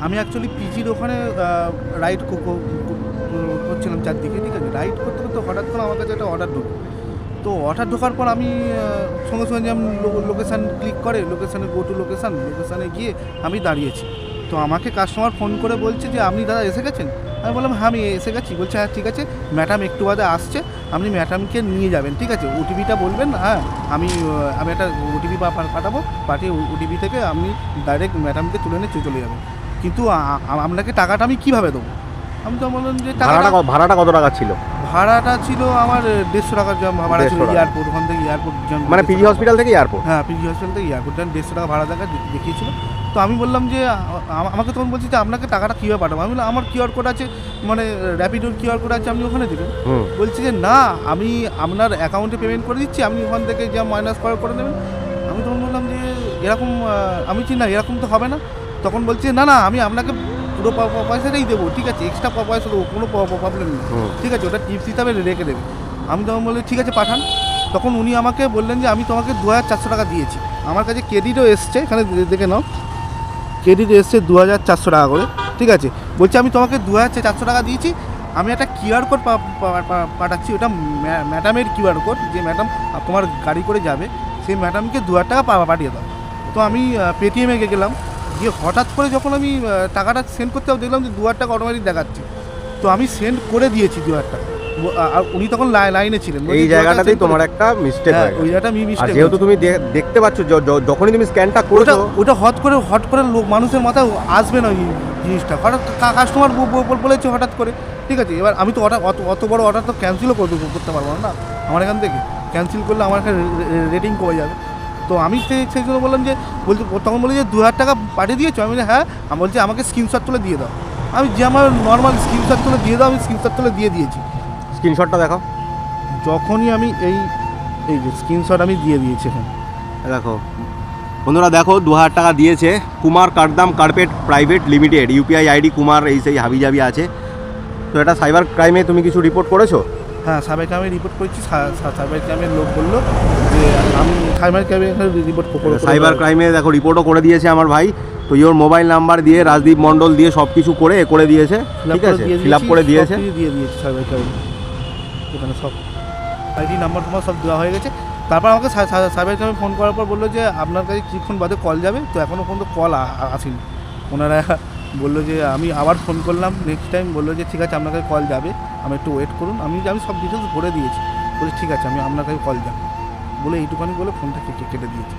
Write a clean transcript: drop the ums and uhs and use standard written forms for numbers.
আমি অ্যাকচুয়ালি পিজির ওখানে রাইড করছিলাম চারদিকে, ঠিক আছে। রাইড করতে করতে হঠাৎ করে আমার কাছে একটা অর্ডার ঢোকে। তো অর্ডার ঢোকার পর আমি সঙ্গে সঙ্গে যেমন লোকেশান ক্লিক করে লোকেশানে গো টু লোকেশানে গিয়ে আমি দাঁড়িয়েছি। তো আমাকে কাস্টমার ফোন করে বলছে যে আপনি দাদা এসে গেছেন? আমি বললাম হ্যাঁ আমি এসে গেছি। বলছে হ্যাঁ ঠিক আছে, ম্যাডাম একটু বাদে আসছে, আপনি ম্যাডামকে নিয়ে যাবেন, ঠিক আছে। ওটিপিটা বলবেন, হ্যাঁ আমি একটা ওটিপি পাঠাবো, পাঠিয়ে ওটিপি থেকে আপনি ডাইরেক্ট ম্যাডামকে তুলে নিয়ে চলে যাবেন। কিন্তু আপনাকে টাকাটা আমি কীভাবে দেবো? আমি তো বললাম যে ভাড়াটা কত টাকা ছিল? ভাড়াটা ছিল আমার 150 টাকার ভাড়া ছিল, এয়ারপোর্ট, ওখান থেকে এয়ারপোর্ট, মানে পিজি হসপিটাল থেকে এয়ারপোর্ট? হ্যাঁ পিজি হসপিটাল থেকে এয়ারপোর্ট 150 টাকা ভাড়া দেখিয়েছিল। তো আমি বললাম যে আমাকে তখন বলছি যে আপনাকে টাকাটা কীভাবে পাঠাবো? আমি বললাম আমার কিউআর কোড আছে, মানে র্যাপিডোর কিউআর কোড আছে, আপনি ওখানে দেবেন। বলছি যে না আমি আপনার অ্যাকাউন্টে পেমেন্ট করে দিচ্ছি, আপনি ওখান থেকে যা মাইনাস করে দেবেন। আমি তখন বললাম যে এরকম, আমি চিনি না, এরকম তো হবে না। তখন বলছি না না আমি আপনাকে পুরো পয়সাটাই দেবো, ঠিক আছে, এক্সট্রা পয়সা দেবো, কোনো প্রবলেম নেই, ঠিক আছে, ওটা টিপস হিসাবে রেখে দেবে। আমি তখন বললাম ঠিক আছে পাঠান। তখন উনি আমাকে বললেন যে আমি তোমাকে 2400 টাকা দিয়েছি। আমার কাছে ক্রেডিটও এসছে, এখানে দেখে নাও, ক্রেডিট এসছে 2400 টাকা করে, ঠিক আছে। বলছে আমি তোমাকে 2400 টাকা দিয়েছি, আমি একটা কিউআর কোড পাঠাচ্ছি, ওটা ম্যাডামের কিউআর কোড, যে ম্যাডাম তোমার গাড়ি করে যাবে সেই ম্যাডামকে 2000 টাকা পাঠিয়ে দাও। তো আমি পেটিএমে গেলাম, গিয়ে হঠাৎ করে যখন আমি টাকাটা সেন্ড করতে দেখলাম যে 2000 টাকা অটোমেটিক দেখাচ্ছে। তো আমি সেন্ড করে দিয়েছি 2000 টাকা, আর উনি তখন লাইনে ছিলেন। এই জায়গাটাতেই তোমার একটা মিস্টেক হয়, ওই জায়গাটা মিস্টেক। যেহেতু তুমি দেখতে পাচ্ছ যখনই তুমি স্ক্যানটা করেছো, ওটা হট করে মানুষের মাথায় আসবে না ওই জিনিসটা। হঠাৎ কাস্টমার বলেছে হঠাৎ করে, ঠিক আছে। এবার আমি তো অত বড় অর্ডার তো ক্যান্সেলও করতে পারবো না আমার এখান থেকে। ক্যান্সেল করলে আমার একটা রেটিং কমে যাবে। তো আমি সেই জন্য বললাম যে তখন বলি যে 2000 টাকা পাঠিয়ে দিয়েছো? আমি বলছি হ্যাঁ। আমি বলছি আমাকে স্ক্রিনশট তুলে দিয়ে দাও। আমি যে আমার নর্মাল স্ক্রিনশট তুলে দিয়ে দাও, আমি স্ক্রিনশট তুলে দিয়ে দিয়েছি। স্ক্রিনশটটা দেখাও। যখনই আমি এই যে স্ক্রিনশট আমি দিয়ে দিয়েছি এখানে দেখো বন্ধুরা, দেখো 2000 টাকা দিয়েছে Kumar Kardam carpet private limited, UPI ID Kumar, এই সেই হাবিজাবি আছে। তো এটা সাইবার ক্রাইমে তুমি কিছু রিপোর্ট করেছো? হ্যাঁ সাইবার ক্রাইমে রিপোর্ট করেছি। সাইবার ক্রাইমের লোক বললো যে আমি সাইবার ক্রাইমে রিপোর্ট করে, সাইবার ক্রাইমে দেখো রিপোর্টও করে দিয়েছে আমার ভাই। তো ইওর মোবাইল নাম্বার দিয়ে রাজদীপ মণ্ডল দিয়ে সব কিছু করে দিয়েছে, ঠিক আছে, ফিল আপ করে দিয়েছে, দিয়ে দিয়েছে সাইবার ক্রাইমে। ওখানে সব আইডি নাম্বার তোমার সব দেওয়া হয়ে গেছে। তারপর আমাকে সাইবার ক্রাইমে ফোন করার পর বললো যে আপনার কাছে কিছুক্ষণ বাদে কল যাবে। তো এখনও পর্যন্ত কল আসেনি। ওনারা বললো যে আমি আবার ফোন করলাম নেক্সট টাইম, বললো যে ঠিক আছে আপনার কাছে কল যাবে, আমি একটু ওয়েট করুন। আমি সব ডিটেলস ভরে দিয়েছি, বলে ঠিক আছে আমি আপনার কাছে কল যাবে বলে এইটুখানি বলে ফোনটা কেটে দিয়েছি।